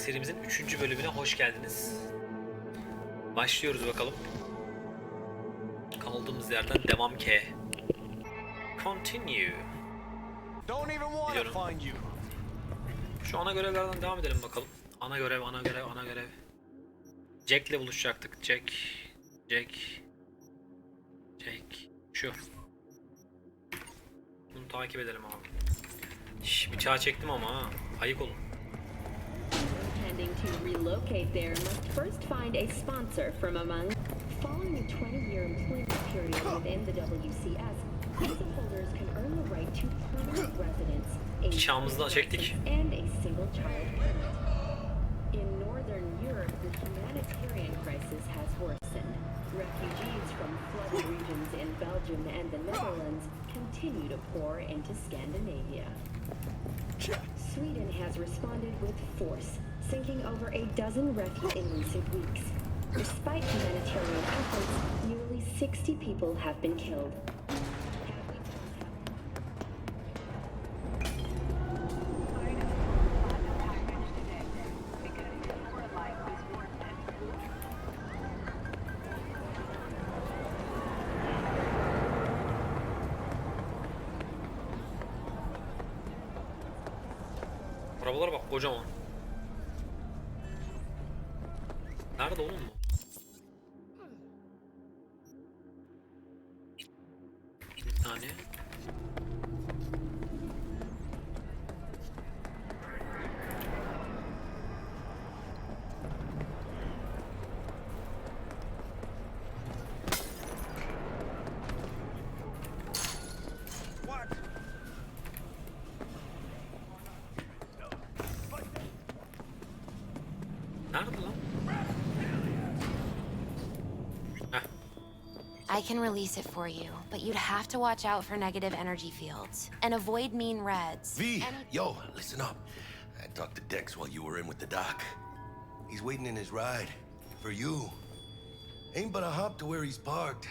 serimizin 3. bölümüne hoş geldiniz. Başlıyoruz bakalım. Kaldığımız yerden devam ki. Continue. Biliyorum. Şu ana görevlerden devam edelim bakalım. Ana görev. Jack'le buluşacaktık. Jack. Şu. Bunu takip edelim abi. Bıçağı çektim ama ha. Ayık olun. Intending to relocate there must first find a sponsor from among. Following a 20-year employment period within the WCS, visa holders can earn the right to permanent residence, Bıçağımızı da çektik. and a single child parent. In Northern Europe, the humanitarian crisis has worsened. Refugees from flooded regions in Belgium and the Netherlands continue to pour into Scandinavia. Sweden has responded with force, sinking over a dozen refugees in recent weeks. Despite humanitarian efforts, nearly 60 people have been killed. Arabalara bak kocaman. Nerede oğlum bu? Bir tane. Nerede lan? I can release it for you, but you'd have to watch out for negative energy fields and avoid mean reds. V, yo, listen up. I talked to Dex while you were in with the doc. He's waiting in his ride for you. Ain't but a hop to where he's parked,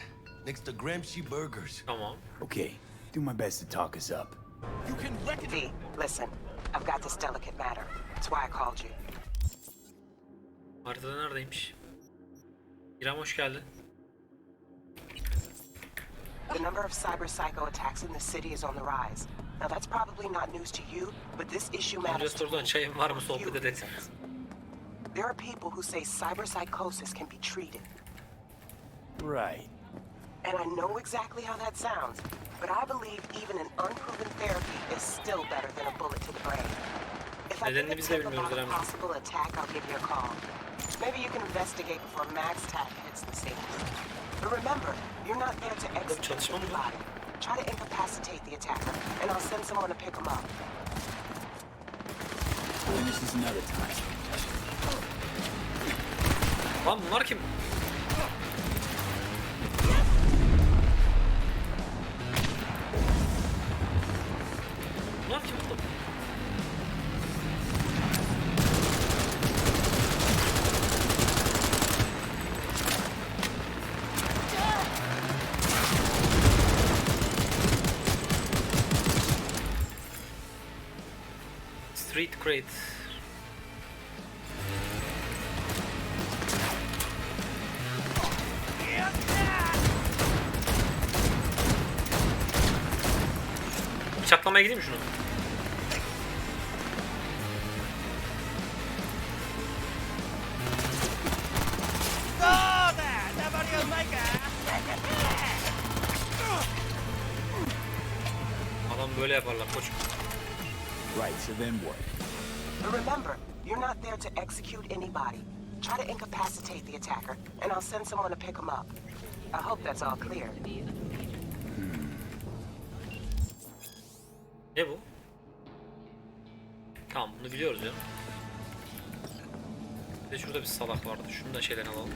next to Gramsci Burgers. Tamam. Okay, do my best to talk us up. You can reckon. V, listen. I've got this delicate matter. That's why I called you. Haritada neredeymiş? İrem hoş geldin. The number of cyber psycho attacks in the city is on the rise. Now that's probably not news to you, but this issue matters to me. Restorandan çayın var mı sohbet edelim. There are people who say cyber psychosis can be treated. Right. And I know exactly how that sounds, but I believe even an unproven therapy is still better than a bullet to the brain. If I Nedenini get a biz de tip bilmiyoruz about a Erem. possible attack, I'll give you a call. Maybe you can investigate before Max Tack hits the scene. But remember, you're not there to execute çalışma mı? anybody. Try to incapacitate the attacker, and I'll send someone to pick him up. And this is another time. Lan bunlar kim? Bunlar kim oğlum? Street Crate. Bıçaklamaya gideyim mi şunu? Adam böyle yaparlar koç. Right, so then what? But remember, you're not there to execute anybody. Try to incapacitate the attacker, and I'll send someone to pick him up. I hope that's all clear. Ne bu? Tamam bunu biliyoruz ya. Bir de şurada bir salak vardı. Şunu da şeyden alalım.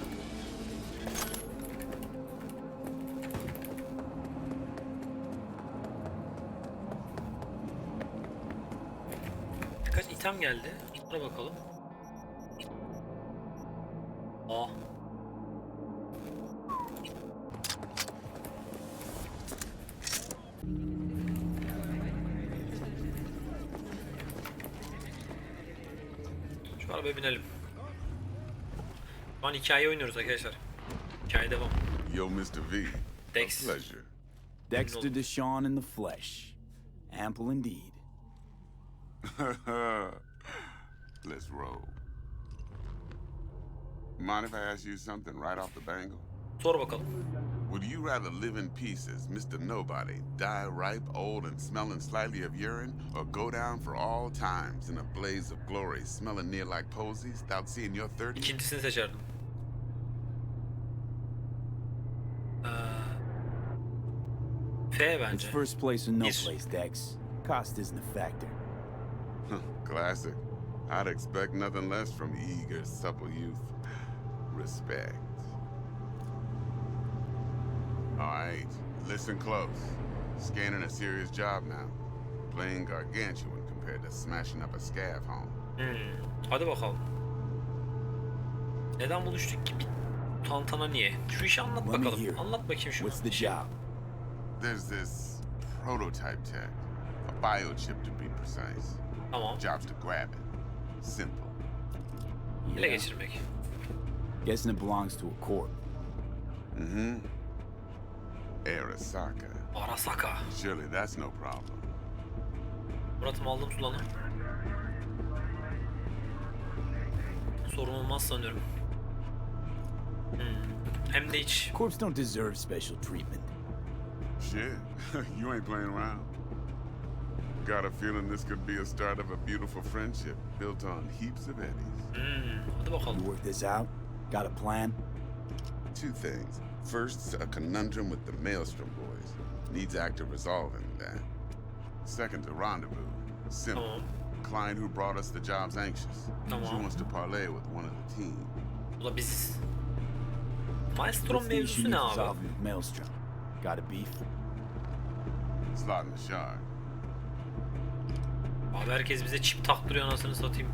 Birkaç item geldi. Buna bakalım. Aa. Arabaya binelim. Şu an hikaye oynuyoruz arkadaşlar. Hikaye devam. Yo, Mr. V. Dex. A pleasure. Dexter Deshawn in the flesh. Ample indeed. Let's roll. Mind if I ask you something right off the bangle? Sor bakalım. Would you rather live in pieces, Mr. Nobody, die ripe, old, and smelling slightly of urine, or go down for all times in a blaze of glory, smelling near like posies, without seeing your 30? İkincisini seçerdim. F It's bence. first place or no Yes. place, Dex. Cost isn't a factor. Classic. I'd expect nothing less from eager, supple youth. Respect. All right, listen close. Scanning a serious job now. Playing gargantuan compared to smashing up a scav home. Hadi bakalım. Neden buluştuk ki? Bir tantana niye? Şu işi anlat Let me bakalım. hear. Anlat bakayım şunu. What's the job? There's this prototype tech, a biochip to be precise. Tamam. Job's to grab it. Simple. Ele geçirmek. Guessing it belongs to a corp. Arasaka. Arasaka. Surely that's no problem. Murat'ım aldım sulanı. Sorun olmaz sanıyorum. Hem de hiç. Corps don't deserve special treatment. Shit, you ain't playing around. Got a feeling this could be a start of a beautiful friendship built on heaps of eddies. Hadi bakalım. You work this out? Got a plan? Two things. First, a conundrum with the Maelstrom boys. Needs active resolving that. Second, a rendezvous. Simple. Tamam. Client who brought us the job's anxious. She Tamam. wants to parlay with one of the team. Bu da biziz. Maelstrom What's the issue mevzusu ne you're abi? resolving with Maelstrom? Got a beef? Slot in the shard. Abi herkes bize çip taktırıyor anasını satayım.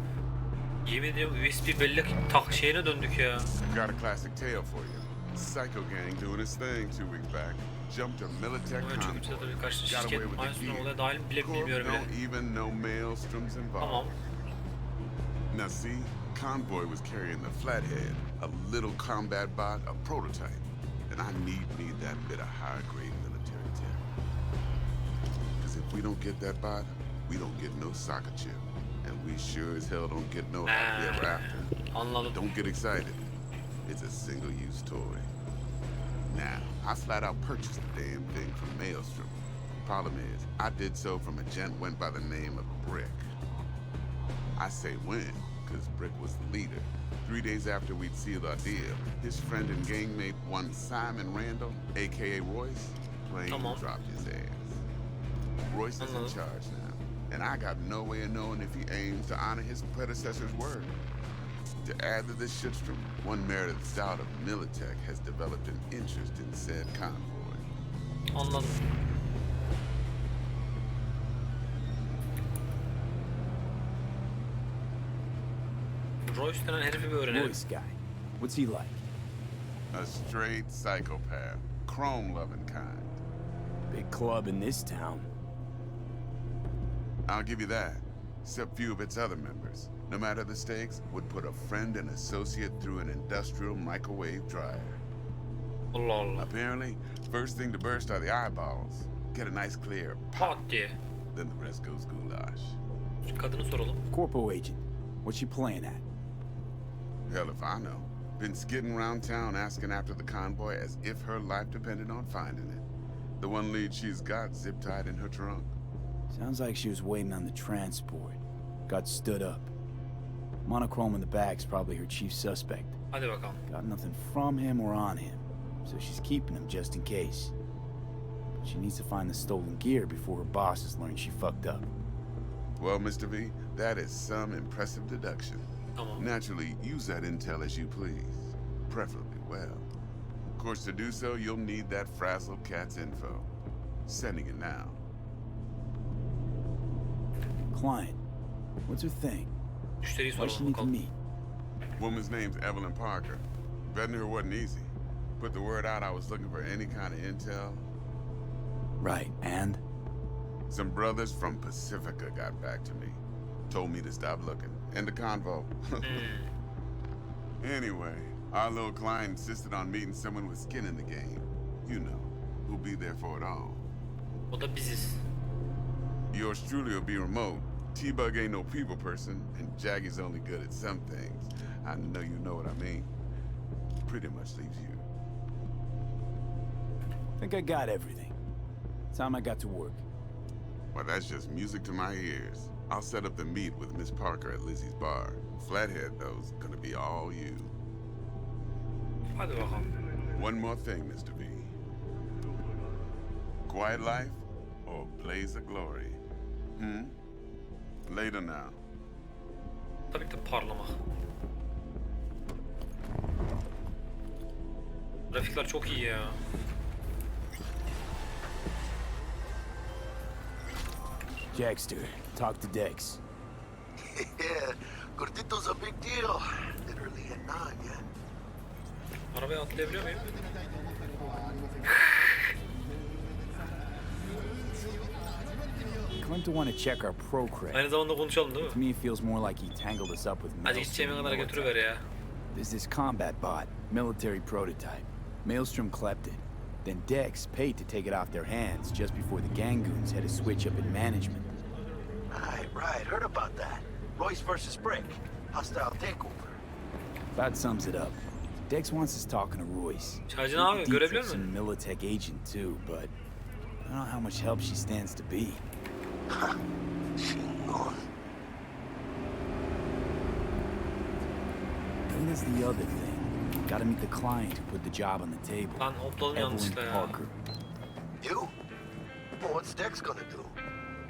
Yemin ediyorum USB bellek tak şeyine döndük ya. Got a classic tale for you. Psycho gang doing its thing 2 weeks back. Jumped a Militech Ama çok convoy. güzel tabii kaç Got şirket away with the Maelstrom gear. olaya dahil mi bile Corp bilmiyorum bile. don't even know Maelstroms Tamam. involved. Now see, convoy was carrying the Flathead, a little combat bot, a prototype. And I need that bit of high-grade military tech. Because if we don't get that bot, we don't get no soccer chip. And we sure as hell don't get no happy ever after. Anladım. Don't get excited. It's a single-use toy. Now, I flat out purchased the damn thing from Maelstrom. Problem is, I did so from a gent went by the name of Brick. I say when, because Brick was the leader. 3 days after we'd sealed our deal, his friend and gangmate, one Simon Randall, a.k.a. Royce, plain Tamam. dropped his ass. Royce is in Anladım. charge now, and I got no way of knowing if he aims to honor his predecessor's word. To add to this shitstorm, one Meredith Stout of Militech has developed an interest in said convoy. Anladım. Royce denen herifi bir öğrenelim. Royce guy. What's he like? A straight psychopath, chrome-loving kind. Big club in this town. I'll give you that, except few of its other members, no matter the stakes, would put a friend and associate through an industrial microwave dryer. Allah Allah. Apparently, first thing to burst are the eyeballs. Get a nice clear Pat pop, diye. then the rest goes goulash. Şu kadını soralım. Corpo agent. What's she playing at? Hell if I know. Been skidding around town asking after the convoy as if her life depended on finding it. The one lead she's got zip-tied in her trunk. Sounds like she was waiting on the transport. Got stood up. Monochrome in the back's probably her chief suspect. Hadi bakalım. Got nothing from him or on him, so she's keeping him just in case. She needs to find the stolen gear before her bosses learn she fucked up. Well, Mr. V, that is some impressive deduction. Tamam. Naturally, use that intel as you please, preferably well. Of course, to do so, you'll need that frazzled cat's info. Sending it now. Client. What's her thing? Müşteriyi Why does she soralım need to bakalım. meet? Woman's name's Evelyn Parker. Vetting her wasn't easy. Put the word out I was looking for any kind of intel. Right, and? Some brothers from Pacifica got back to me. Told me to stop looking, and the convo. Anyway, our little client insisted on meeting someone with skin in the game. You know, who'll be there for it all. O da biziz. Yours truly will be remote. T-Bug ain't no people person, and Jaggy's only good at some things. I know you know what I mean. Pretty much leaves you. I think I got everything. Time I got to work. Well, that's just music to my ears. I'll set up the meet with Miss Parker at Lizzie's bar. Flathead, though's gonna be all you. Hadi bakalım. One more thing, Mr. V. Quiet life or blaze of glory? Later now. Tabii ki de parlamak. Grafikler çok iyi ya. Jackster, talk to Dex. Yeah, Gordito's a big deal. Literally at 9, yeah. Arabaya atlayabiliyor muyum? Claimed to want to check our pro cred. Aynı zamanda konuşalım değil To mi? me, it feels more like he tangled us up with Hadi gideceğime Maelstrom. kadar götürüver ya. There's this combat bot, military prototype. Maelstrom clept it. Then Dex paid to take it off their hands just before the Gangoons had a switch up in management. Right. Heard about that. Royce versus Brick. Hostile takeover. About sums it up. Dex wants us talking to Royce. Çaycı ne yapıyor? Görebiliyor Some musun? Militech agent too, but I don't know how much help she stands to be. Chingon. And there's the other thing. Gotta meet the client who put the job on the table. Lan hopladım yanlışlıkla Evelyn ya. Parker. You? Well, what's Dex gonna do?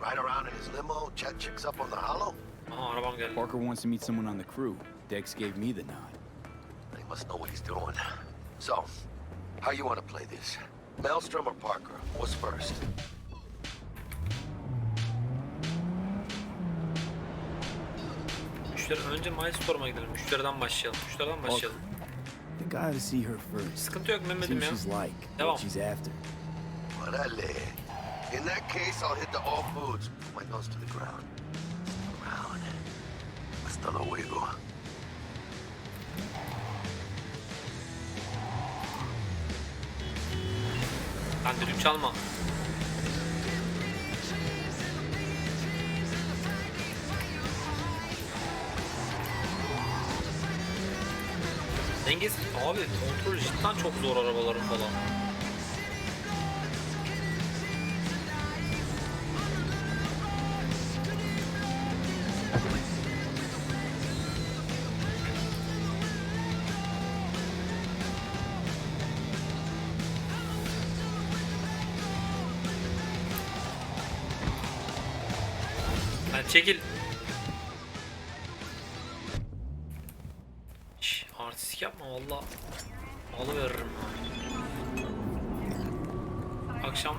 Ride around in his limo, chat chicks up on the hollow? Aha arabam geldi. Parker wants to meet someone on the crew. Dex gave me the nod. He must know what he's doing. So, how you want to play this? Maelstrom or Parker? What's first? Müşteri önce Milestorm'a gidelim. Müşteriden başlayalım. Müşteriden başlayalım. I think I ought to see her first. Sıkıntı yok See Mehmet'im what ya. she's like, Devam. what she's after. Orale. In that case, I'll hit the all foods. My nose to the ground. Around. Hasta luego. Lan düdük çalma. Cengiz abi kontrol cidden çok zor arabaların falan. Lan çekil. Şş, artistik yapma valla. Alıveririm ha. Akşam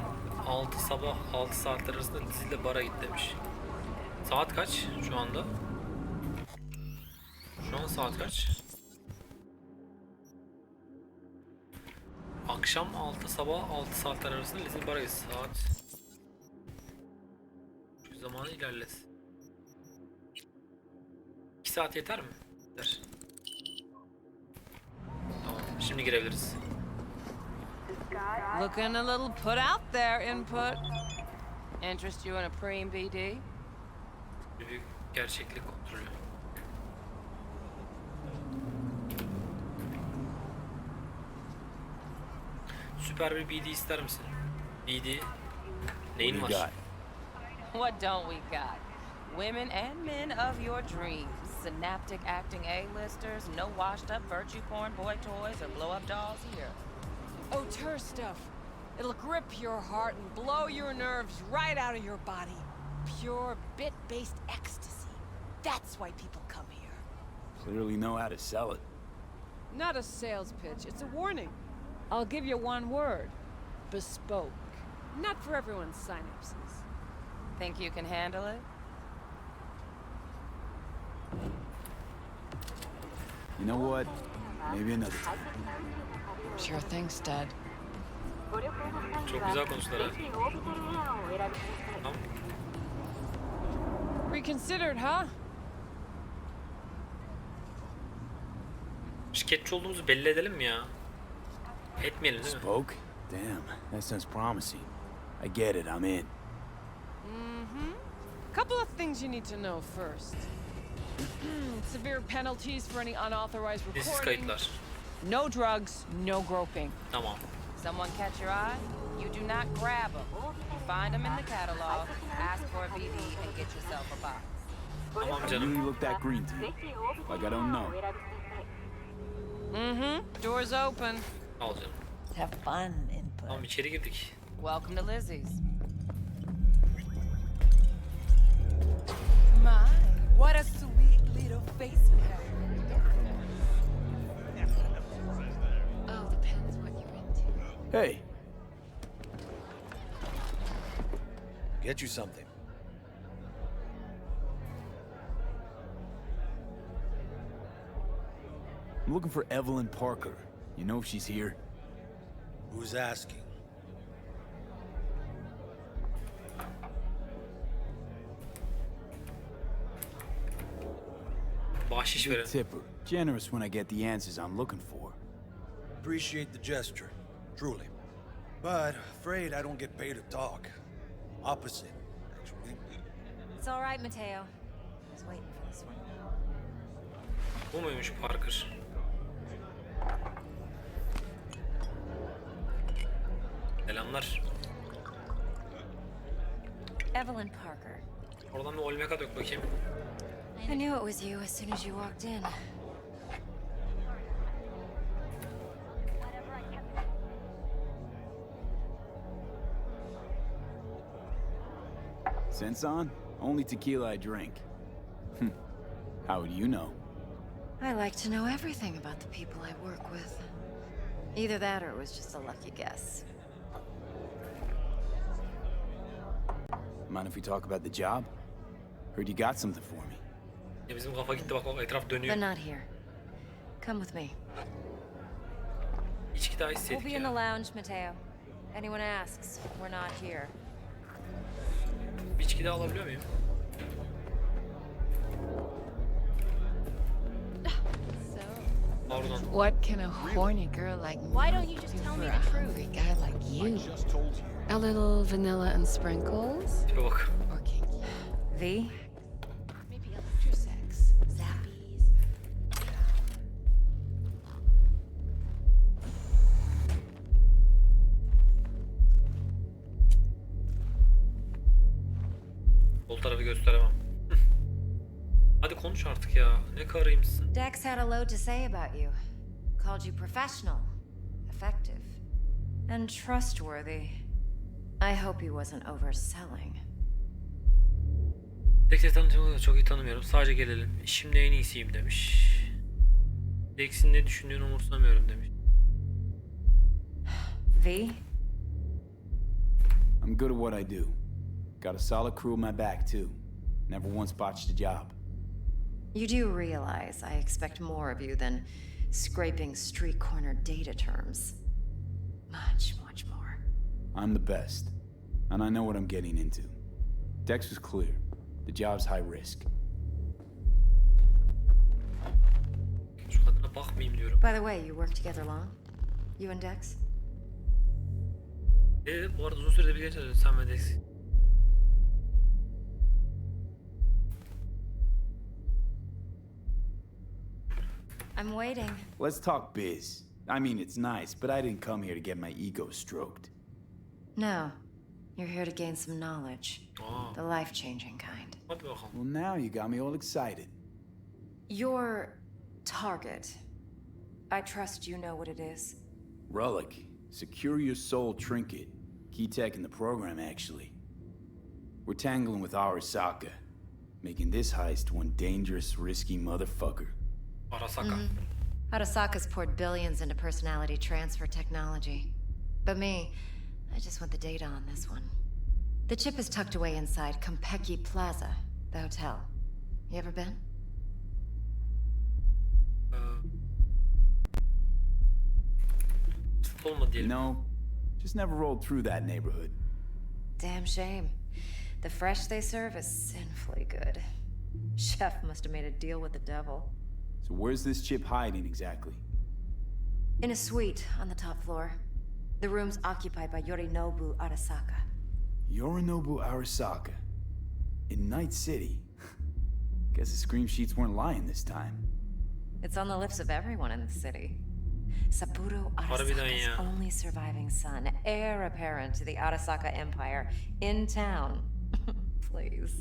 6 sabah 6 saatler arasında Lizzie'yle bara git demiş. Saat kaç şu anda? Şu an saat kaç? Akşam 6 sabah 6 saatler arasında Lizzie'yle bara git. Saat. Şu zamanı ilerlesin. 2 saat yeter mi? Yeter. Tamam, şimdi girebiliriz. Looking a little put out there, input. Interest you in a preem BD? Bir gerçeklik kontrolü. Süper bir BD ister misin? BD neyin What do you var? got? What don't we got? Women and men of your dreams. Synaptic acting A-listers, no washed up virtue porn boy toys or blow up dolls here. Auteur stuff. It'll grip your heart and blow your nerves right out of your body. Pure bit-based ecstasy. That's why people come here. Clearly know how to sell it. Not a sales pitch, it's a warning. I'll give you one word. Bespoke. Not for everyone's synapses. Think you can handle it? You know what? Maybe another time. Sure thing, stud. Çok güzel konuştular ha. Tamam. Reconsidered, huh? Şirketçi olduğumuzu belli edelim mi ya? Etmeyelim değil mi? Spoke? Damn, that sounds promising. I get it, I'm in. Couple of things you need to know first. Severe penalties for any unauthorized Sessiz recording. kayıtlar. No drugs, no groping. Tamam. Someone catch your eye? You do not grab them. You find them in the catalog, ask for a BD, and get yourself a box. Tamam I canım. really look that green to you. Like I don't know. Doors open. Al canım. Have fun, input. Tamam içeri girdik. Welcome to Lizzie's. My, what a sweet little face you have. Oh, depends what you're into. Hey, Get you something. I'm looking for Evelyn Parker. You know if she's here? Who's asking? Bahşiş Big verin. tipper. Generous when I get the answers I'm looking for. Appreciate the gesture, truly. But afraid I don't get paid to talk. Opposite, actually. It's all right, Mateo. I was waiting for this one. Bu muymuş Parker? Selamlar. Evelyn Parker. Oradan bir Olmeka dök bakayım. I knew it was you as soon as you walked in. Sense on? Only tequila I drink. How would you know? I like to know everything about the people I work with. Either that or it was just a lucky guess. Mind if we talk about the job? Heard you got something for me. Ya bizim kafa gitti bak etraf dönüyor. But not here. Come with me. İçki daha We'll istedik be in the ya. lounge, Mateo. Anyone asks, we're not here. Bir içki daha alabiliyor muyum? Pardon. What can a horny girl like me Why don't you just do tell for me a the truth? hungry guy like you? A little vanilla and sprinkles? Tipe bak. Or kinky? V? Maybe electrosex? Zappies? Sol tarafı gösteremem. Hadi konuş artık ya. Ne karıymışsın. Dex had a load to say about you. Called you professional, effective, and trustworthy. I hope he wasn't overselling. Tek tek tanıtımı çok iyi tanımıyorum. Sadece gelelim. Şimdi en iyisiyim demiş. Dex'in ne düşündüğünü umursamıyorum demiş. V? I'm good at what I do. Got a solid crew at my back, too. Never once botched a job. You do realize I expect more of you than scraping street corner data terms. Much, much more. I'm the best, and I know what I'm getting into. Dex was clear. The job's high risk. Şu kadına bakmayayım diyorum. By the way, you work together long? You and Dex? Bu arada uzun süredir bir geçer sen ve Dex. I'm waiting. Let's talk biz. I mean, it's nice, but I didn't come here to get my ego stroked. No. You're here to gain some knowledge. Aa, The life-changing kind. hadi bakalım. Well, now you got me all excited. Your target. I trust you know what it is. Relic. Secure your soul trinket. Key tech in the program, actually. We're tangling with Arasaka, making this heist one dangerous, risky motherfucker. Arasaka. Arasaka's poured billions into personality transfer technology. But me, I just want the data on this one. The chip is tucked away inside Kompeki Plaza, the hotel. You ever been? Olma diyelim. No, just never rolled through that neighborhood. Damn shame. The fresh they serve is sinfully good. Chef must have made a deal with the devil. So where's this chip hiding exactly? In a suite on the top floor. The room's occupied by Yorinobu Arasaka. Yorinobu Arasaka. In Night City. Guess the scream sheets weren't lying this time. It's on the lips of everyone in the city. Saburo Harbiden Arasaka's ya. only surviving son, heir apparent to the Arasaka Empire, in town. Please.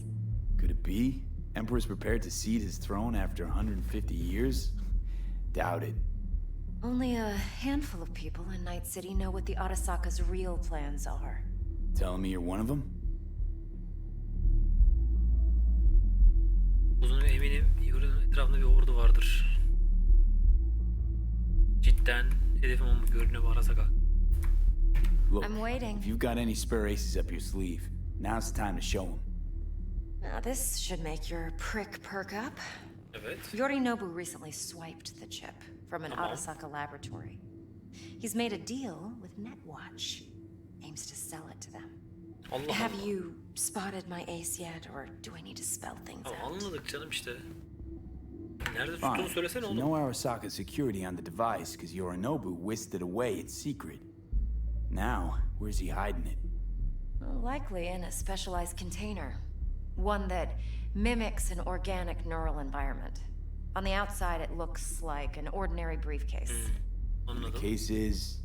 Could it be? Emperor's prepared to cede his throne after 150 years? Doubt it. Only a handful of people in Night City know what the Arasaka's real plans are. Telling me you're one of them? Uzun eminim Yuri'nin etrafında bir ordu vardır. Cidden hedefim o mu görünüyor bu Arasaka? Look, I'm waiting. if you've got any spare aces up your sleeve, now's the time to show them. Now this should make your prick perk up. Evet. Yorinobu recently swiped the chip from an Tamam. Arasaka laboratory. He's made a deal with Netwatch. Aims to sell it to them. Allah Have Allah. you spotted my ace yet, or do I need to spell things Tamam, out? anladık canım işte. Nerede Fine. tuttuğunu söylesene So oğlum. no Arasaka security on the device because Yorinobu whisked it away its secret. Now, where's he hiding it? Well, likely in a specialized container. One that mimics an organic neural environment. On the outside, it looks like an ordinary briefcase. And the Anladım. case is...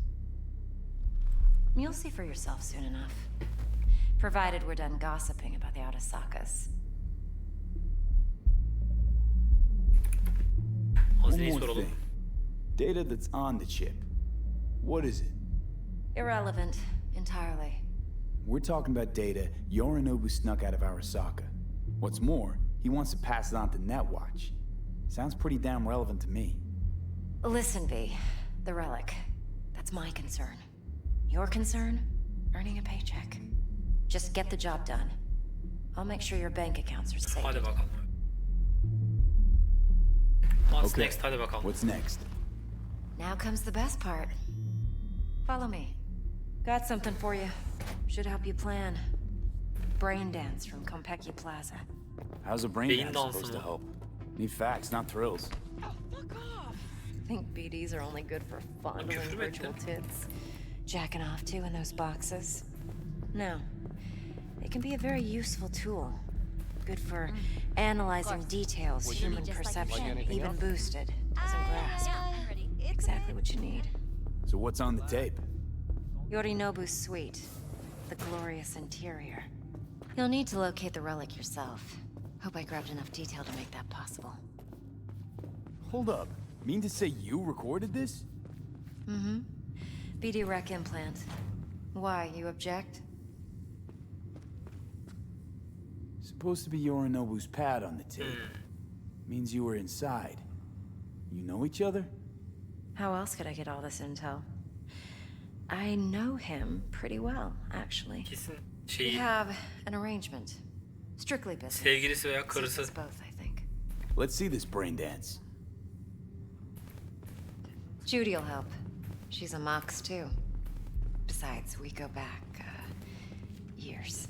You'll see for yourself soon enough. Provided we're done gossiping about the Arasakas. One Hazineyi more soralım. thing. Data that's on the chip. What is it? Irrelevant, entirely. We're talking about data Yorinobu snuck out of Arasaka. What's more, he wants to pass it on to Netwatch. Sounds pretty damn relevant to me. Listen, V. The relic. That's my concern. Your concern? Earning a paycheck. Just get the job done. I'll make sure your bank accounts are safe. Hadi bakalım. What's Okay, next? Hadi bakalım. what's next? Now comes the best part. Follow me. Got something for you. Should help you plan. Brain dance from Konpeki Plaza. How's a brain Beyin dance dansı supposed to mı? help? Need facts, not thrills. Oh, fuck off! Think BDs are only good for fondling küfür mü virtual ettin? tits. Jacking off to in those boxes. No. They can be a very useful tool. Good for analyzing details human perception, even boosted, doesn't grasp. Exactly what you need. So what's on the tape? Yorinobu's suite. The glorious interior. You'll need to locate the relic yourself. Hope I grabbed enough detail to make that possible. Hold up. Mean to say you recorded this? Mm-hmm. BD rec implant. Why, you object? Supposed to be Yorinobu's pad on the tape. Means you were inside. You know each other? How else could I get all this intel? I know him pretty well, actually. Kesin We şeyi have an arrangement. Strictly business. sevgilisi veya Suits karısı. us both, I think. Let's see this brain dance. Judy'll help. She's a Mox, too. Besides, we go back, years.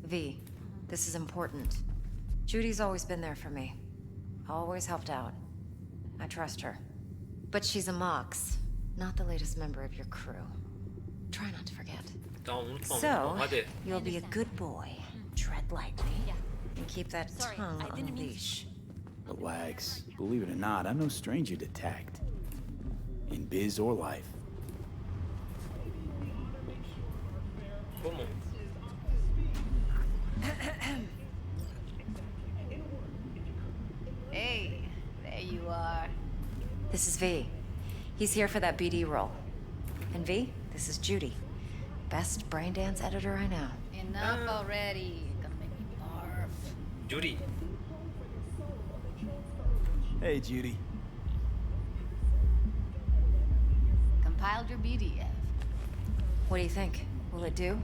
V, this is important. Judy's always been there for me. Always helped out. I trust her. But she's a Mox, not the latest member of your crew. Try not to forget. Tamam unutmam. So, Hadi. you'll be a good boy. Tread lightly. And keep that tongue on a leash. Relax. Believe it or not, I'm no stranger to tact. In biz or life. Bu mu? Hey, there you are. This is V. He's here for that BD role. And V, this is Judy. Best brain dance editor I know. Enough already. Gonna make me barf. Judy. Hey, Judy. Compiled your BDF. What do you think? Will it do?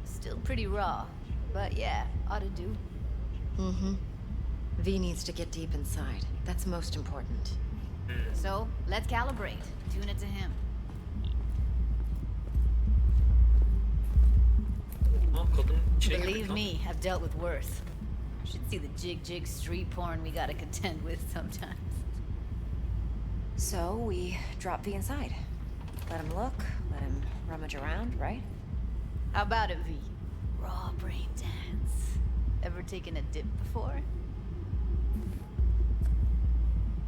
Still pretty raw, but yeah, ought to do. Mm-hmm. V needs to get deep inside. That's most important. So, let's calibrate. Tune it to him. Ha kadın içine girdik Believe lan. me, I've dealt with worse. Should see the jig street porn we gotta contend with sometimes. So we drop V inside. Let him look, let him rummage around, right? How about it, V? Raw brain dance. Ever taken a dip before?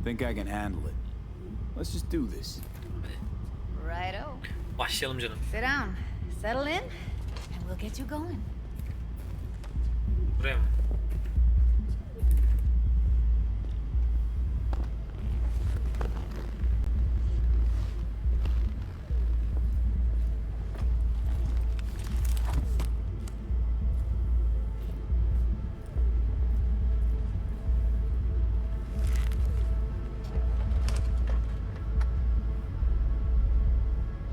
Think I can handle it. Let's just do this. Righto. Başlayalım canım. Sit down, settle in, and we'll get you going. Buraya mı?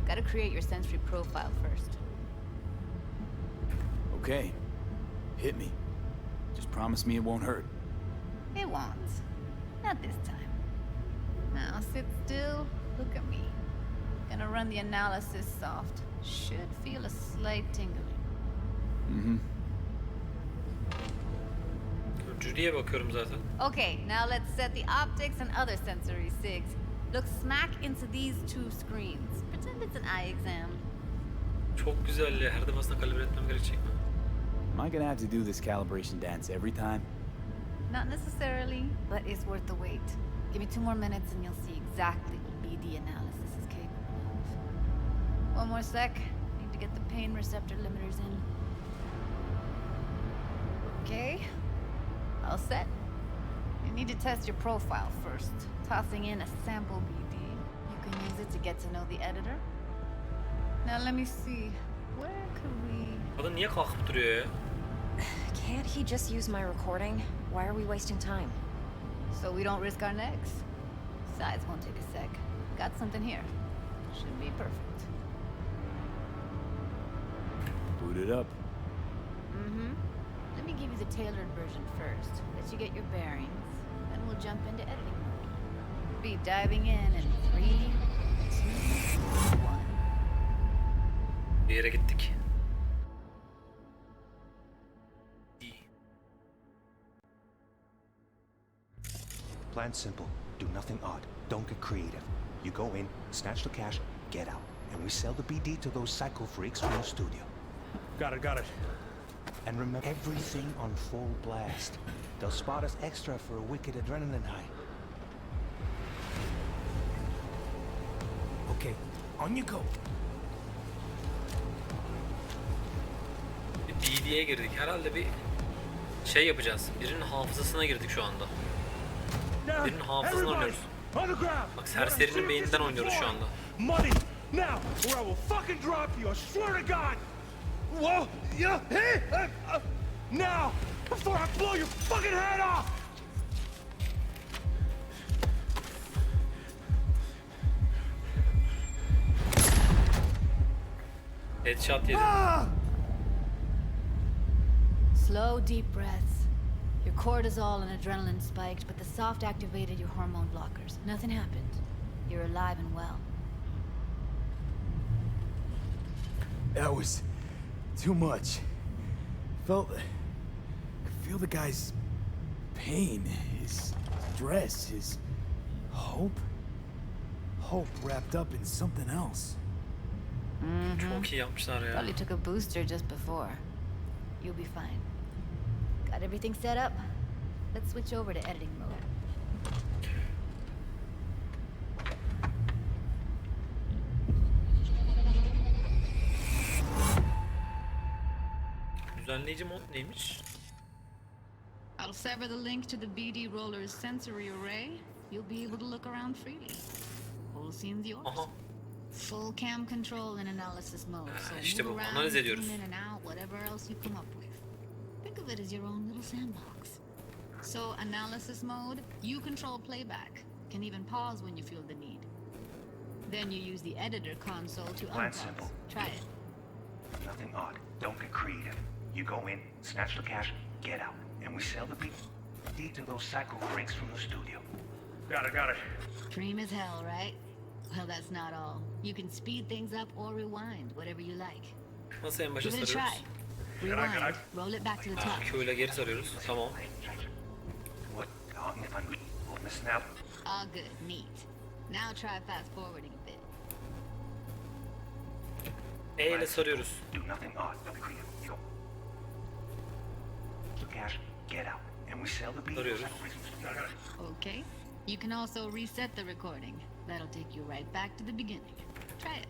Gotta create your sensory profile first. Okay. Hit me. Just promise me it won't hurt. It won't. Not this time. Now sit still, look at me. Gonna run the analysis soft. Should feel a slight tingling. Mm-hmm. Judy'ye bakıyorum zaten. Okay, now let's set the optics and other sensory sigs. Look smack into these two screens. Pretend it's an eye exam. Çok güzel ya. Her defasında kalibre etmem gerekecek mi? Am I gonna have to do this calibration dance every time? Not necessarily, but it's worth the wait. Give me 2 more minutes and you'll see exactly what BD analysis is capable of. One more sec. Need to get the pain receptor limiters in. Okay. All set. You need to test your profile first. Tossing in a sample BD. You can use it to get to know the editor. Now let me see. Where could we... Kadın niye kalkıp duruyor ya? Can't he just use my recording? Why are we wasting time? So we don't risk our necks. Sides won't take a sec. Got something here. Should be perfect. Boot it up. Mm-hmm. Let me give you the tailored version first. Let you get your bearings. Then we'll jump into editing mode. Be diving in 3, 2, 1. Bir yere gittik. Plan simple. Do nothing odd. Don't get creative. You go in, snatch the cash, get out. And we sell the BD to those psycho freaks from the studio. Got it. And remember, everything on full blast. They'll spot us extra for a wicked adrenaline high. Okay, on you go. BD'ye girdik. Herhalde bir şey yapacağız. Birinin hafızasına girdik şu anda. Birinin hafızasını oynuyoruz. Bak serserinin beyninden oynuyoruz şu anda. Money now, or I will fucking drop you. I swear to God. Whoa, yeah, hey, now, before I blow your fucking head off. Headshot yedim. Slow, deep breaths. Your cortisol and adrenaline spiked, but the soft activated your hormone blockers. Nothing happened. You're alive and well. That was too much. Could feel the guy's pain, his stress, his hope. Hope wrapped up in something else. Çok iyi yapmışlar ya. Probably took a booster just before. You'll be fine. Got everything set up? Let's switch over to editing mode. Düzenleyici mod neymiş? I'll sever the link to the BD roller's sensory array. You'll be able to look around freely. Whole scene's yours. Aha. Full cam control in analysis mode. So işte move bu, around, analiz ediyoruz. zoom in and out, whatever else you come up with. Think of it as your own little sandbox. So analysis mode, you control playback. Can even pause when you feel the need. Then you use the editor console to Plan unpause. simple. Try it. Nothing odd. Don't get creative. You go in, snatch the cash, get out. And we sell the BD to those psycho freaks from the studio. Got it. Dream as hell, right? Well, that's not all. You can speed things up or rewind, whatever you like. Nasıl en başa Give it a sarıyoruz? try. Rewind. Roll it back to the top. Q ile geri sarıyoruz. Tamam. What? If I'm missing out? All good. Neat. Now try fast forwarding a bit. E ile sarıyoruz. Do nothing odd. Don't be creative. You go. So cash, get out. And we sell the beat. Sarıyoruz. Okay. You can also reset the recording. That'll take you right back to the beginning. Try it.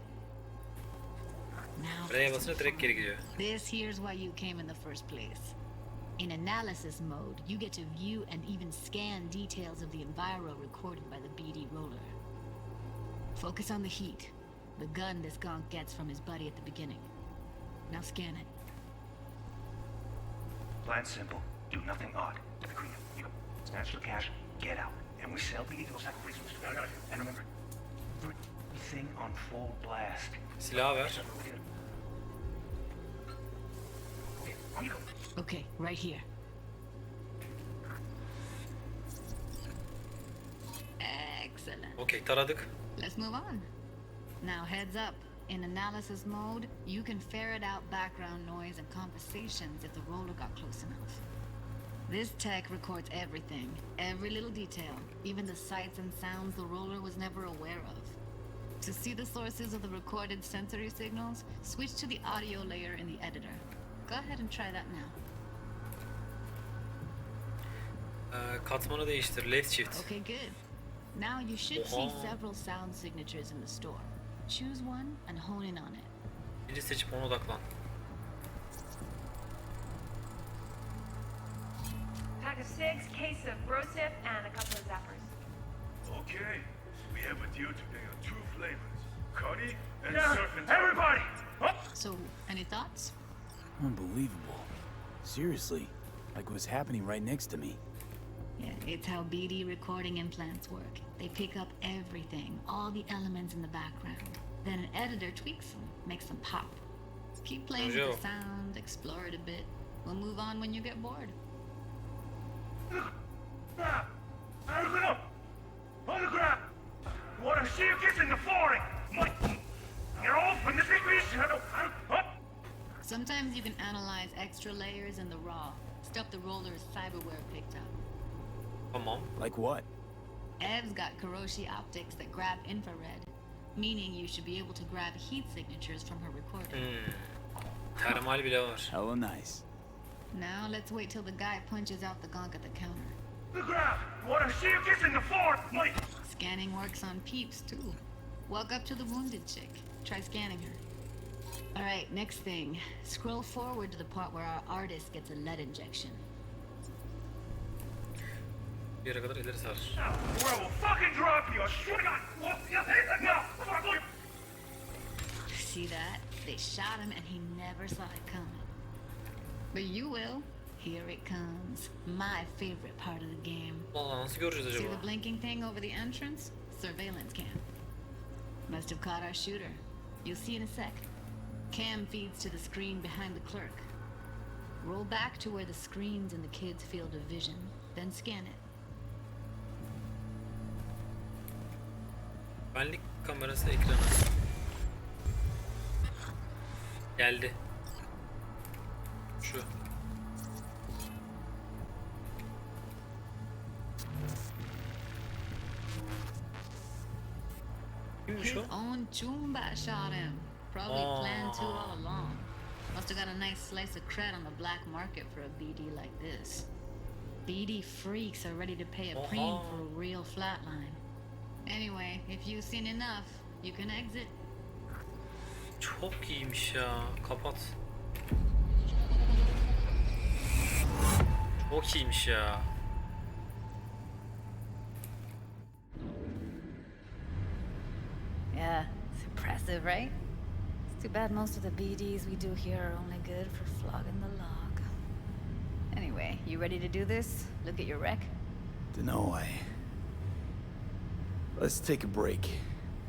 Now, R'ye basınca direkt geri gidiyor. this here's why you came in the first place. In analysis mode, you get to view and even scan details of the enviro recorded by the BD roller. Focus on the heat, the gun this gonk gets from his buddy at the beginning. Now scan it. Plan simple. Do nothing odd. Don't be creative. You go. Snatch the cash, get out. And we sell the those sacrifices. And remember, everything on full blast. Silahı ver. Okay, right here. Excellent. Okey, taradık. Let's move on. Now heads up. In analysis mode, you can ferret out background noise and conversations if the roller got close enough. This tech records everything, every little detail, even the sights and sounds the roller was never aware of. To see the sources of the recorded sensory signals, switch to the audio layer in the editor. Go ahead and try that now. Katmanı değiştir. Left shift. Okay, good. Now you should see several sound signatures in the store. Choose one and hone in on it. Birini seçip ona odaklan. Pack of cigs, case of brosif, and a couple of zappers. Okay, we have a deal today on 2 flavors, Cuddy and Surf and everybody! So, any thoughts? Unbelievable. Seriously, like it was happening right next to me. Yeah, it's how BD recording implants work. They pick up everything, all the elements in the background. Then an editor tweaks them, makes them pop. Keep playing with the sound, explore it a bit. We'll move on when you get bored. Autograph! Wanna see you kiss in the flooring? You're open the big. Sometimes you can analyze extra layers in the raw, stuff the roller's cyberware picked up. Tamam. Like what? Ev's got Kiroshi optics that grab infrared, meaning you should be able to grab heat signatures from her recording. Termal bile var. Hella nice. Now let's wait till the guy punches out the gonk at the counter. Autograph! Wanna see you kiss in the floor? Scanning works on peeps too. Walk up to the wounded chick. Try scanning her. Alright, next thing. Scroll forward to the part where our artist gets a lead injection. Bir yere kadar ileri sar. Or I will fucking drop you! I swear to God! No! See that? They shot him and he never saw it coming. But you will. Here it comes. My favorite part of the game. Vallahi nasıl göreceğiz See acaba? the blinking thing over the entrance? Surveillance cam. Must have caught our shooter. You'll see in a sec. Cam feeds to the screen behind the clerk. Roll back to where the screen's in the kid's field of vision, then scan it. Güvenlik kamerası ekranı. Geldi. Şu. Kimmiş His o? own Chumba shot him. Probably planned to all along. Must have got a nice slice of cred on the black market for a BD like this. BD freaks are ready to pay a preem for a real flatline. Anyway, if you've seen enough, you can exit. Çok iyiymiş ya. Kapat. Çok iyiymiş ya. Yeah, it's impressive, right? It's too bad most of the BDs we do here are only good for flogging the log. Anyway, you ready to do this? Look at your wreck? Dunno, Let's take a break.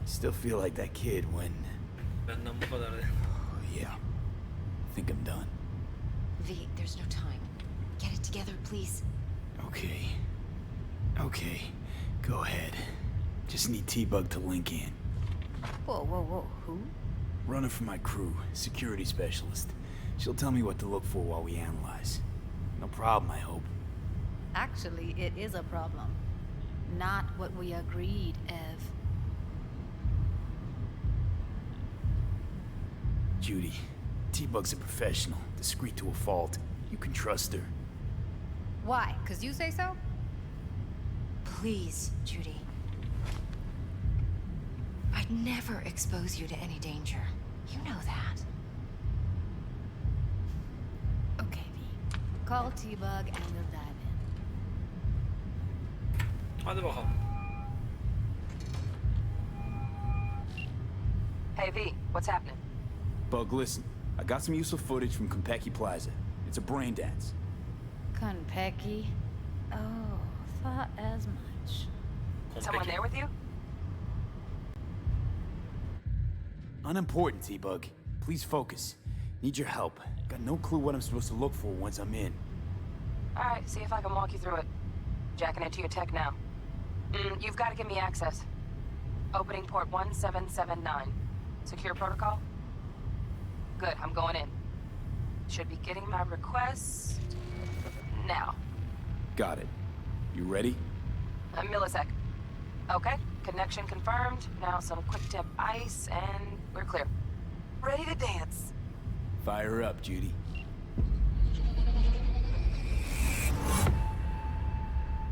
Still feel like that kid when... Benden bu kadar. Oh, yeah. I think I'm done. V, there's no time. Get it together, please. Okay. Okay. Go ahead. Just need T-Bug to link in. Whoa, whoa, whoa, who? Runner for my crew, security specialist. She'll tell me what to look for while we analyze. No problem, I hope. Actually, it is a problem. Not what we agreed, Ev. Judy, T-Bug's a professional, discreet to a fault. You can trust her. Why? 'Cause you say so? Please, Judy. I'd never expose you to any danger. You know that. Okay, V. Call T-Bug and we'll dive in. Hadi bakalım. Hey, V, what's happening? Bug, listen. I got some useful footage from Konpeki Plaza. It's a brain dance. Konpeki? Oh, thought as much. Someone there with you? Unimportant, T-Bug. Please focus. Need your help. Got no clue what I'm supposed to look for once I'm in. All right, see if I can walk you through it. Jacking into your tech now. You've got to give me access. Opening port 1779. Secure protocol? Good, I'm going in. Should be getting my request now. Got it. You ready? A millisec. Okay, connection confirmed. Now some quick tip ice and we're clear. Ready to dance. Fire up, Judy.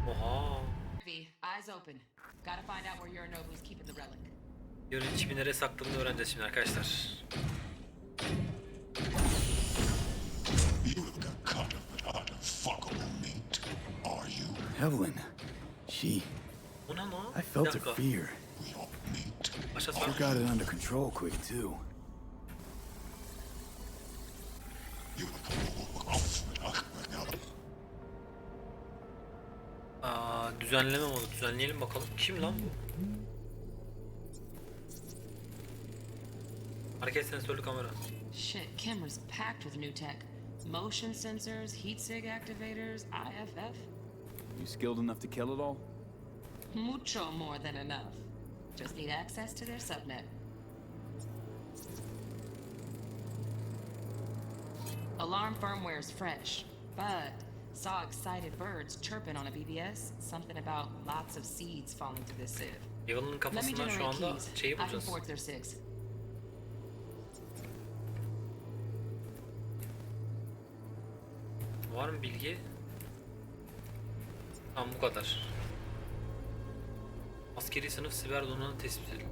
Oha. V, eyes open. Gotta find out where Yorinobu's keeping the relic. Yarın içimi nereye sakladığını öğreneceğiz şimdi arkadaşlar. Evelyn, she... O ne lan? I felt her fear. Başlat She var. got it under control quick, too. Düzenleme modu. Düzenleyelim bakalım. Kim lan bu? Hareket sensörlü kamera. Shit, camera's packed with new tech. Motion sensors, heat sig activators, IFF. You skilled enough to kill it all? Mucho more than enough. Just need access to their subnet. Alarm firmware's fresh, but saw excited birds chirping on a BBS. Something about lots of seeds falling through this sieve. Evelyn'ın Let me kafasından şu generate anda keys. şeyi I can bulacağız. forge their SIGs. Var mı bilgi? Tamam bu kadar. Askeri sınıf siber donanım tespit edildi.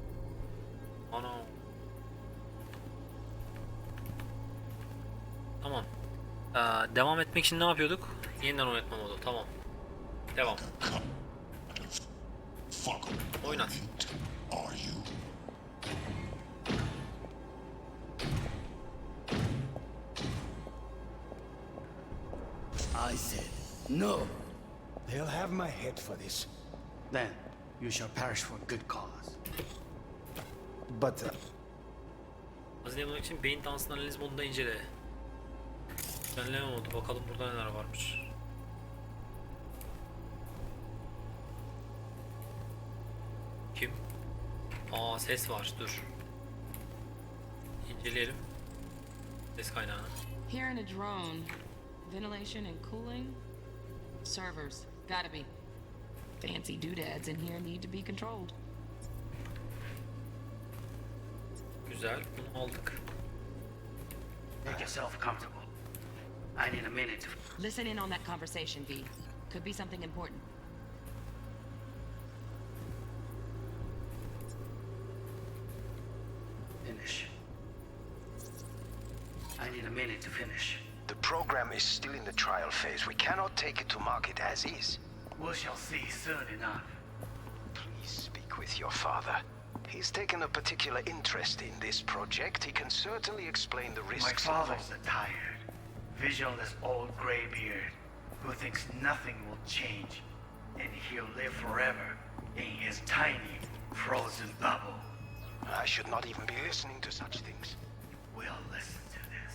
Ana. Tamam. Devam etmek için ne yapıyorduk? Yeniden oynatma modu. Tamam. Devam. Oynat. I said, no. They'll have my head for this. Then, you shall perish for a good cause. But, Hazine bulmak için beyin dansını analiz modunda incele. Düzenleme modu. Bakalım burada neler varmış. Kim? Aa ses var. Dur. İnceleyelim. Ses kaynağını. Here in a drone, ventilation and cooling, servers, gotta be. Fancy doodads in here need to be controlled. Güzel. Bunu aldık. make yourself comfortable. I need a minute to... Listen in on that conversation, V. Could be something important. finish. I need a minute to finish. The program is still in the trial phase. We cannot take it to market as is. We shall see soon enough. Please speak with your father. He's taken a particular interest in this project. He can certainly explain the My risks father's a tired, visionless old graybeard who thinks nothing will change, and he'll live forever in his tiny, frozen bubble. I should not even be listening to such things. We'll listen to this.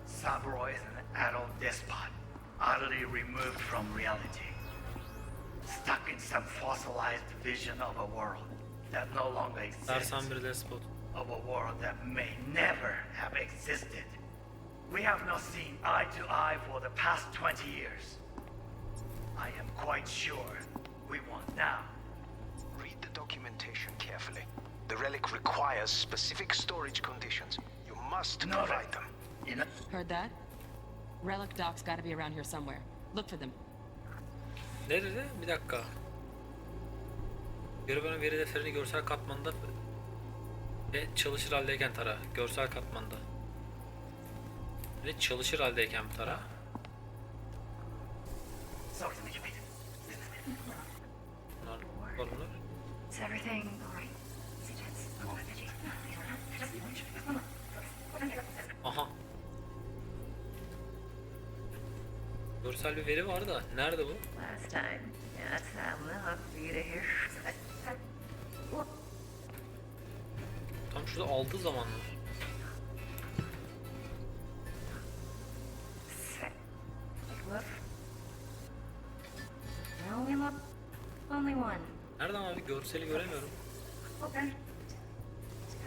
Saburo is an adult despot, utterly removed from reality. Stuck in some fossilized vision of a world that no longer exists. Dersen bir despot. Of a world that may never have existed. We have not seen eye to eye for the past 20 years. I am quite sure we want now. Read the documentation carefully. The relic requires specific storage conditions. You must provide them. Heard that? Relic docs gotta be around here somewhere. Look for them. Nerede? Bir dakika. Görev alanı veri defterini görsel katmanda ve çalışır haldeyken tara. Görsel katmanda. Ve çalışır haldeyken tara. Bunlar. Is everything alright? Aha. Görsel bir veri var da nerede bu? Last time. That's enough for you to hear. Tam şurada aldığı zamanlar. Only one. Nereden abi? Görseli göremiyorum. Okay.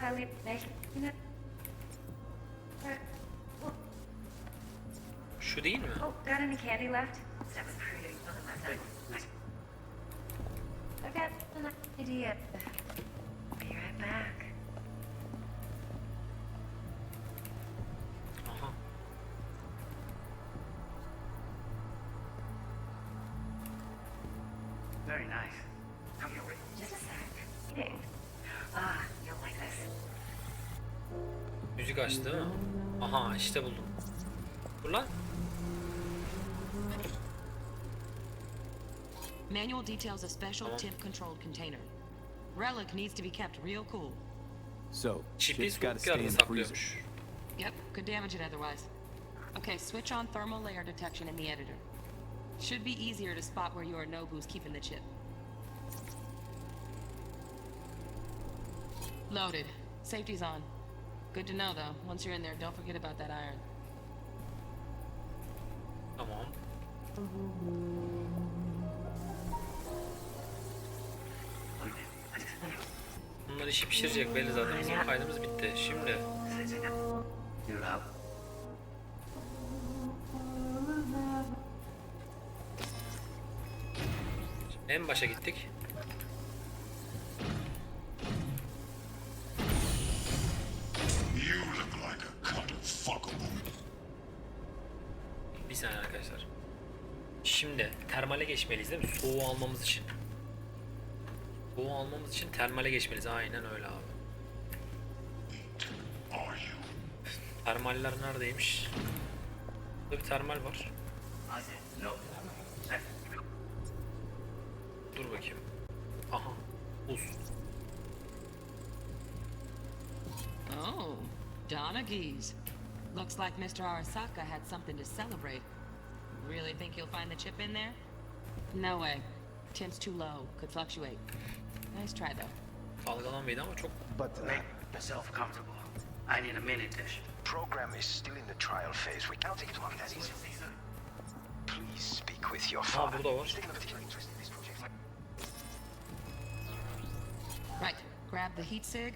Highly Şu değil mi? Oh, got any candy left? That was pretty. I've got an idea. Be right back. Aha. Very nice. Just a sec. Eating. Ah, you'll like this. Müzik açtı değil mi? Aha işte buldum. Dur lan. Manual details a special temp-controlled container. Relic needs to be kept real cool. So, Çipi shit's gotta soğuk stay yerde in the freezer. saklıyormuş. Yep, could damage it otherwise. Okay, switch on thermal layer detection in the editor. Should be easier to spot where Yorinobu's keeping the chip. Loaded. Safety's on. Good to know, though. Once you're in there, don't forget about that iron. Tamam. Bunlar işi pişirecek belli zaten. Bizim kaydımız bitti. Şimdi en başa gittik. Bir saniye arkadaşlar. Şimdi termale geçmeliyiz değil mi? Soğuğu almamız için. Soğuğu almamız için termale geçmeliyiz. Aynen öyle abi. Termaller neredeymiş? Burada bir termal var. Dur bakayım. Aha. Buz. Oh, Donna Geese. Looks like Mr. Arasaka had something to celebrate. Really think you'll find the chip in there? No way. Temp's too low. Could fluctuate. Nice try, though. Dalgalanmaydı ama çok... Make yourself comfortable. I need a mini dish. Program is still in the trial phase. We can't take it on that easy. Please speak with your Ha father. burada var. He's taken a particular interest in this project. Right. Grab the heat sig.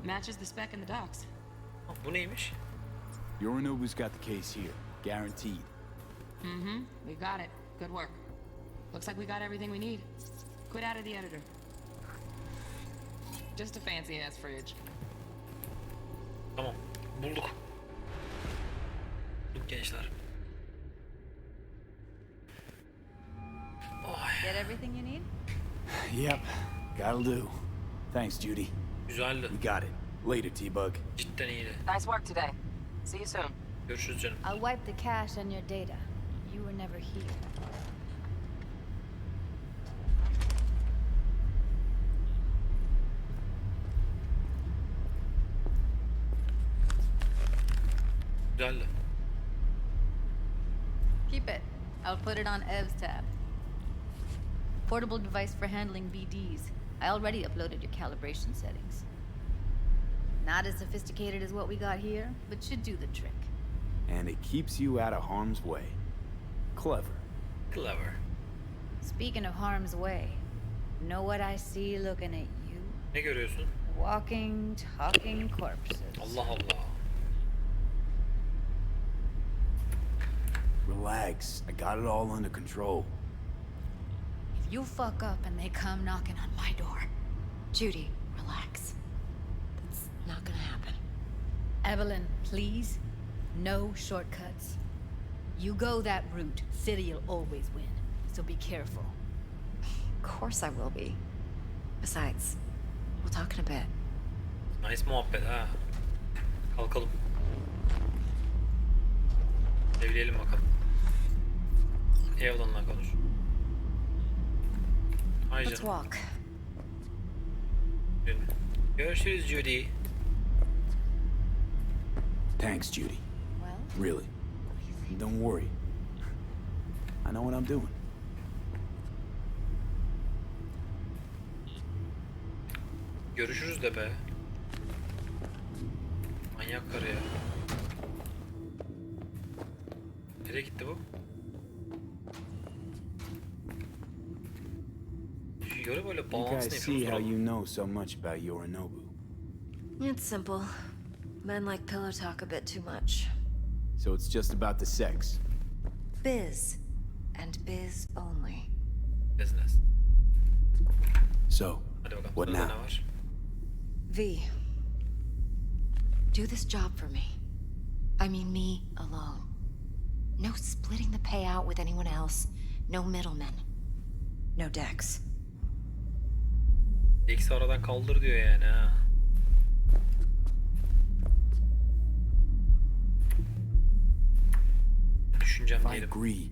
Matches the spec in the docs. Ha, bu neymiş? Yorinobu's got the case here, guaranteed. Mm-hmm. We got it. Good work. Looks like we got everything we need. Quit out of the editor. Just a fancy-ass fridge. Tamam. Bulduk. Bulduk gençler. Get everything you need? Yep, that'll do. Thanks, Judy. Güzeldi. We got it. Later, T-Bug. Cidden iyiydi. Nice work today. See you soon. Görüşürüz canım. I'll wipe the cache on your data. You were never here. Güzeldi. Keep it. I'll put it on Ev's tab. Portable device for handling BDs. I already uploaded your calibration settings. Not as sophisticated as what we got here, but should do the trick. And it keeps you out of harm's way. Clever. Clever. Speaking of harm's way, know what I see looking at you? Ne görüyorsun? Walking, talking corpses. Allah Allah. Relax. I got it all under control. If you fuck up and they come knocking on my door, Judy, relax. That's not gonna happen. Evelyn, please. No shortcuts. You go that route, City'll always win. So be careful. Of course I will be. Besides, we'll talk in a bit. Nice muhabbet ha. Kalkalım. Evleyelim bakalım. Evelyn'la konuş. Hay Let's canım. walk. Görüşürüz Judy. Thanks, Judy. Well? Really. Don't worry. I know what I'm doing. Görüşürüz de be. Manyak karı ya. Nereye gitti bu? Şu yarı böyle I think I bağlantısını see yapıyoruz how duralım. you know so much about Yorinobu. It's simple. Men like pillow talk a bit too much. So it's just about the sex. Biz. And biz only. Business. So, Hadi bakalım. what Sırada now? ne var? V. Do this job for me. I mean me alone. No splitting the payout with anyone else. No middlemen. No Dex. İkisi aradan kaldır diyor yani ha. Düşüncem If I diyelim. agree,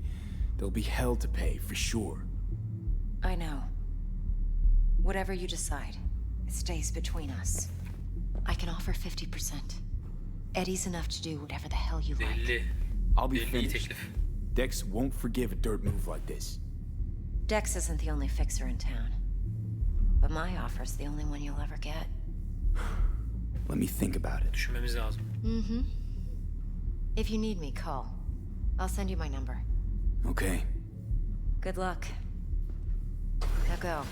there'll be hell to pay for sure. I know. Whatever you decide, it stays between us. I can offer 50%. Eddie's enough to do whatever the hell you like. 50. I'll be 50 finished. teklif. Dex won't forgive a dirt move like this. Dex isn't the only fixer in town. But my offer's the only one you'll ever get. Let me think about it. Düşünmemiz lazım. Mm-hmm. If you need me, call. I'll send you my number. Okay. Good luck. Now go.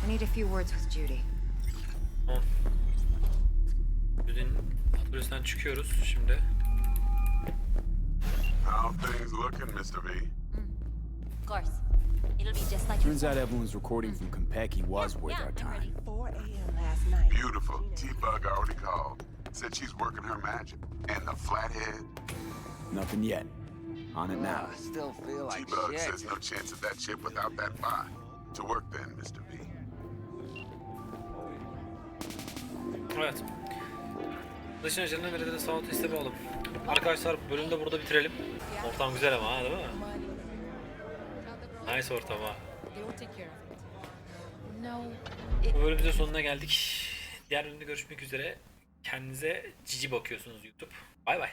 I need a few words with Judy. Tamam. Judy'nin atölyesinden çıkıyoruz şimdi. How things looking, Mr. V? Of course. It'll be just like Turns out everyone's recording from Konpeki was worth our time. 4 a.m. last night. Beautiful. T-Bug already called. Said she's working her magic. And the flathead? Nothing yet. On it now. I still feel like T-Bug shit. says no chance of that ship without that buy. To work then, Mr. V. Evet. Dışına canına nerede de sağ teste bağlı. Arkadaşlar bölümü de burada bitirelim. Ortam güzel ama ha değil mi? Nice ortam ha. Bu bölümümüzün sonuna geldik. Diğer bölümde görüşmek üzere. Kendinize cici bakıyorsunuz YouTube. Bay bay.